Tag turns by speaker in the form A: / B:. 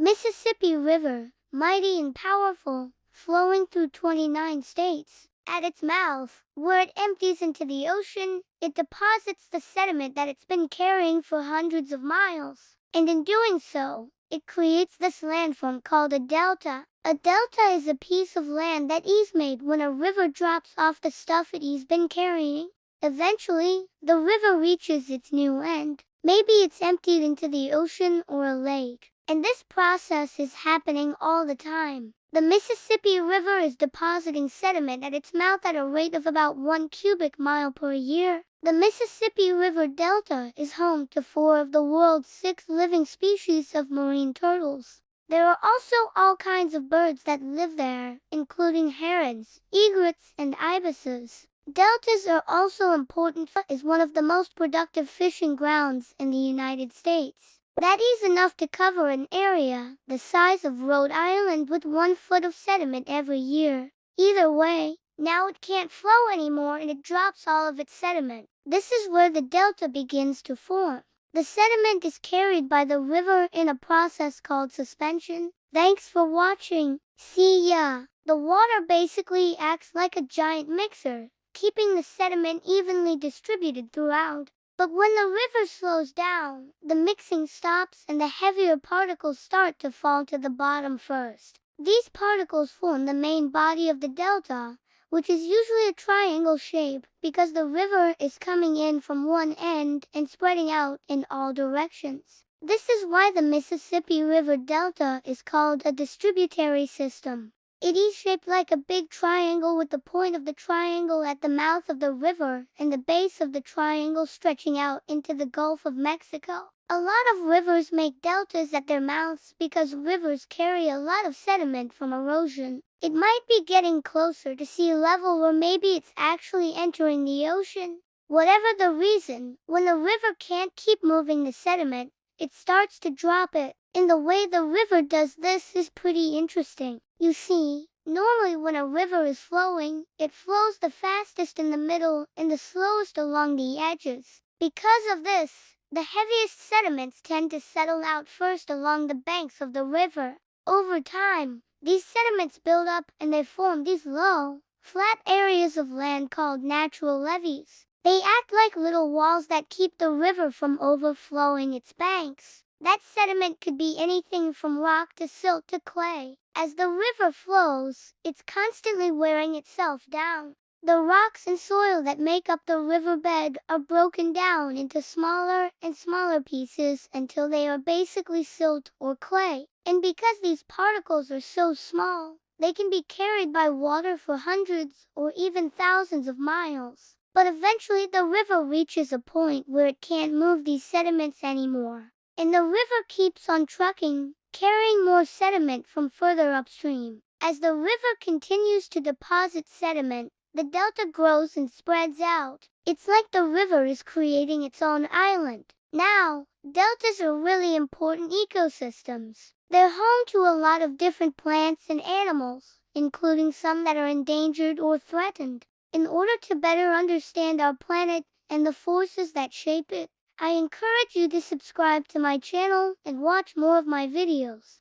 A: Mississippi River, mighty and powerful, flowing through 29 states. At its mouth, where it empties into the ocean, it deposits the sediment that it's been carrying for hundreds of miles. And in doing so, it creates this landform called a delta. A delta is a piece of land that is made when a river drops off the stuff it has been carrying. Eventually, the river reaches its new end. Maybe it's emptied into the ocean or a lake. And this process is happening all the time. The Mississippi River is depositing sediment at its mouth at a rate of about 1 cubic mile per year. The Mississippi River Delta is home to 4 of the world's 6 living species of marine turtles. There are also all kinds of birds that live there, including herons, egrets, and ibises. Deltas are also important as one of the most productive fishing grounds in the United States. That is enough to cover an area the size of Rhode Island with 1 foot of sediment every year. Either way, now it can't flow anymore and it drops all of its sediment. This is where the delta begins to form. The sediment is carried by the river in a process called suspension. Thanks for watching. See ya. The water basically acts like a giant mixer, keeping the sediment evenly distributed throughout. But when the river slows down, the mixing stops and the heavier particles start to fall to the bottom first. These particles form the main body of the delta, which is usually a triangle shape because the river is coming in from one end and spreading out in all directions. This is why the Mississippi River Delta is called a distributary system. It is shaped like a big triangle with the point of the triangle at the mouth of the river and the base of the triangle stretching out into the Gulf of Mexico. A lot of rivers make deltas at their mouths because rivers carry a lot of sediment from erosion. It might be getting closer to sea level or maybe it's actually entering the ocean. Whatever the reason, when the river can't keep moving the sediment, it starts to drop it. And the way the river does this is pretty interesting. You see, normally when a river is flowing, it flows the fastest in the middle and the slowest along the edges. Because of this, the heaviest sediments tend to settle out first along the banks of the river. Over time, these sediments build up and they form these low, flat areas of land called natural levees. They act like little walls that keep the river from overflowing its banks. That sediment could be anything from rock to silt to clay. As the river flows, it's constantly wearing itself down. The rocks and soil that make up the riverbed are broken down into smaller and smaller pieces until they are basically silt or clay. And because these particles are so small, they can be carried by water for hundreds or even thousands of miles. But eventually the river reaches a point where it can't move these sediments anymore. And the river keeps on trucking, carrying more sediment from further upstream. As the river continues to deposit sediment, the delta grows and spreads out. It's like the river is creating its own island. Now, deltas are really important ecosystems. They're home to a lot of different plants and animals, including some that are endangered or threatened. In order to better understand our planet and the forces that shape it, I encourage you to subscribe to my channel and watch more of my videos.